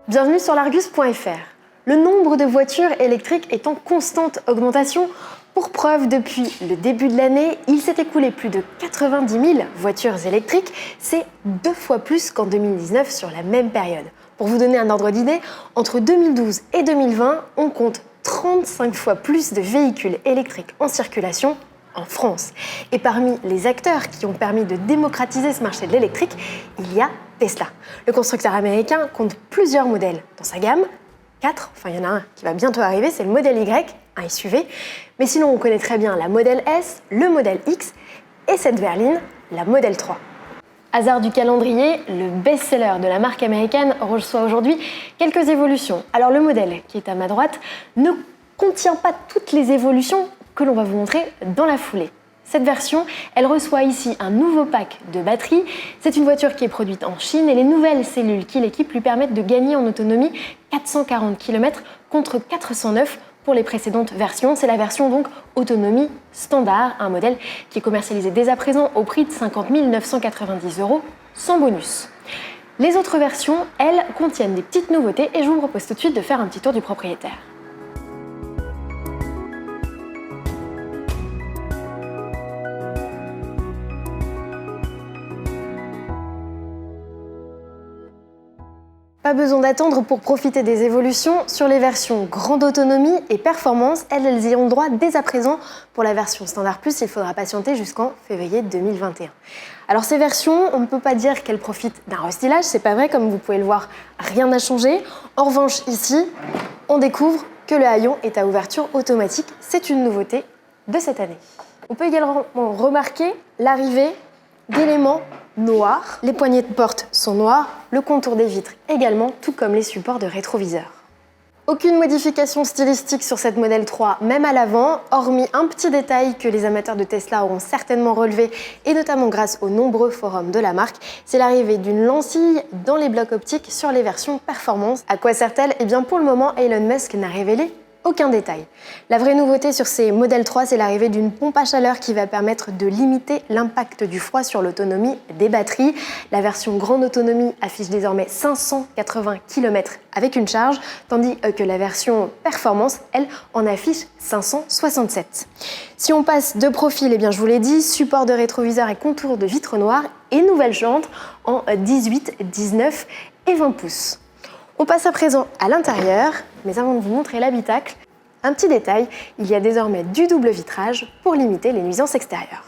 Bienvenue sur l'Argus.fr. Le nombre de voitures électriques est en constante augmentation. Pour preuve, depuis le début de l'année, il s'est écoulé plus de 90 000 voitures électriques. C'est 2 fois plus qu'en 2019 sur la même période. Pour vous donner un ordre d'idée, entre 2012 et 2020, on compte 35 fois plus de véhicules électriques en circulation en France. Et parmi les acteurs qui ont permis de démocratiser ce marché de l'électrique, il y a Tesla. Le constructeur américain compte plusieurs modèles dans sa gamme. 4, enfin il y en a un qui va bientôt arriver, c'est le modèle Y, un SUV. Mais sinon, on connaît très bien la modèle S, le modèle X et cette berline, la modèle 3. Hasard du calendrier, le best-seller de la marque américaine reçoit aujourd'hui quelques évolutions. Alors le modèle qui est à ma droite ne contient pas toutes les évolutions que l'on va vous montrer dans la foulée. Cette version, elle reçoit ici un nouveau pack de batterie. C'est une voiture qui est produite en Chine et les nouvelles cellules qui l'équipent lui permettent de gagner en autonomie 440 km contre 409 pour les précédentes versions. C'est la version donc autonomie standard, un modèle qui est commercialisé dès à présent au prix de 50 990 € sans bonus. Les autres versions, elles, contiennent des petites nouveautés et je vous propose tout de suite de faire un petit tour du propriétaire. Pas besoin d'attendre pour profiter des évolutions. Sur les versions grande autonomie et performance, elles y ont droit dès à présent. Pour la version standard plus, il faudra patienter jusqu'en février 2021. Alors ces versions, on ne peut pas dire qu'elles profitent d'un restylage, c'est pas vrai, comme vous pouvez le voir, rien n'a changé. En revanche, ici, on découvre que le haillon est à ouverture automatique. C'est une nouveauté de cette année. On peut également remarquer l'arrivée d'éléments noirs. Les poignées de porte sont noires, le contour des vitres également, tout comme les supports de rétroviseur. Aucune modification stylistique sur cette modèle 3, même à l'avant, hormis un petit détail que les amateurs de Tesla auront certainement relevé, et notamment grâce aux nombreux forums de la marque, c'est l'arrivée d'une lentille dans les blocs optiques sur les versions performance. À quoi sert-elle ? Eh bien pour le moment, Elon Musk n'a révélé aucun détail. La vraie nouveauté sur ces modèles 3, c'est l'arrivée d'une pompe à chaleur qui va permettre de limiter l'impact du froid sur l'autonomie des batteries. La version grande autonomie affiche désormais 580 km avec une charge, tandis que la version performance, elle, en affiche 567. Si on passe de profil, eh bien, je vous l'ai dit, support de rétroviseur et contour de vitre noire et nouvelle jante en 18, 19 et 20 pouces. On passe à présent à l'intérieur, mais avant de vous montrer l'habitacle, un petit détail, il y a désormais du double vitrage pour limiter les nuisances extérieures.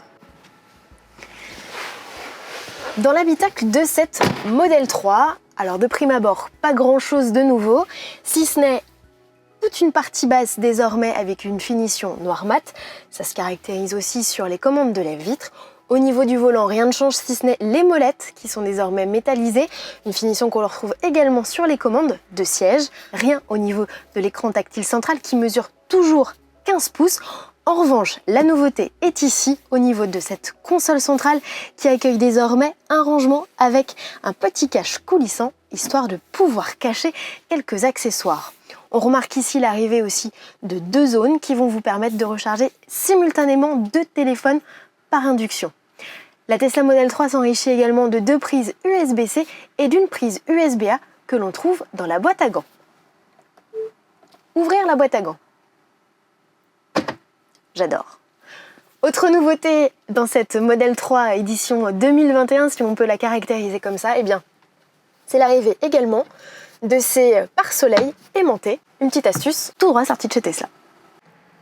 Dans l'habitacle de cette modèle 3, alors de prime abord, pas grand chose de nouveau, si ce n'est toute une partie basse désormais avec une finition noir mat. Ça se caractérise aussi sur les commandes de lève-vitres. Au niveau du volant, rien ne change si ce n'est les molettes qui sont désormais métallisées, une finition qu'on retrouve également sur les commandes de siège. Rien au niveau de l'écran tactile central qui mesure toujours 15 pouces. En revanche, la nouveauté est ici au niveau de cette console centrale qui accueille désormais un rangement avec un petit cache coulissant, histoire de pouvoir cacher quelques accessoires. On remarque ici l'arrivée aussi de 2 zones qui vont vous permettre de recharger simultanément 2 téléphones par induction. La Tesla Model 3 s'enrichit également de 2 prises USB-C et d'une prise USB-A que l'on trouve dans la boîte à gants. Ouvrir la boîte à gants. J'adore. Autre nouveauté dans cette Model 3 édition 2021, si on peut la caractériser comme ça, eh bien, c'est l'arrivée également de ces pare-soleil aimantés. Une petite astuce, tout droit sortie de chez Tesla.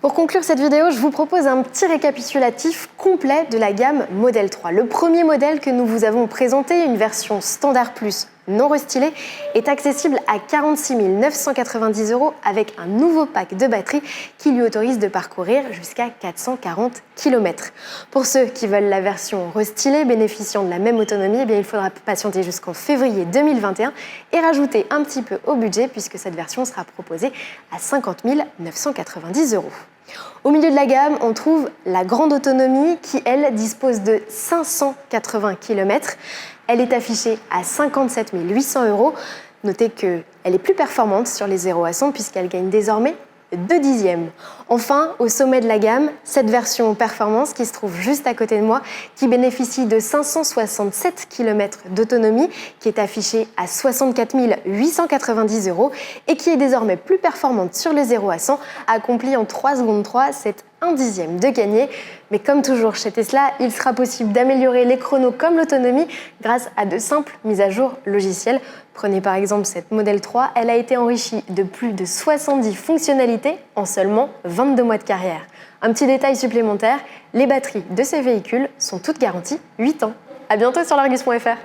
Pour conclure cette vidéo, je vous propose un petit récapitulatif complet de la gamme Model 3. Le premier modèle que nous vous avons présenté, une version standard plus non restylée, est accessible à 46 990 € avec un nouveau pack de batterie qui lui autorise de parcourir jusqu'à 440 km. Pour ceux qui veulent la version restylée bénéficiant de la même autonomie, eh bien, il faudra patienter jusqu'en février 2021 et rajouter un petit peu au budget puisque cette version sera proposée à 50 990 €. Au milieu de la gamme, on trouve la grande autonomie qui, elle, dispose de 580 km. Elle est affichée à 57 800 €. Notez qu'elle est plus performante sur les 0 à 100 puisqu'elle gagne désormais 2 dixièmes. Enfin, au sommet de la gamme, cette version performance qui se trouve juste à côté de moi, qui bénéficie de 567 km d'autonomie, qui est affichée à 64 890 € et qui est désormais plus performante sur les 0 à 100, accomplie en 3 secondes 3, c'est 1 dixième de gagné. Mais comme toujours chez Tesla, il sera possible d'améliorer les chronos comme l'autonomie grâce à de simples mises à jour logicielles. Prenez par exemple cette Model 3, elle a été enrichie de plus de 70 fonctionnalités en seulement 22 mois de carrière. Un petit détail supplémentaire, les batteries de ces véhicules sont toutes garanties 8 ans. À bientôt sur l'Argus.fr.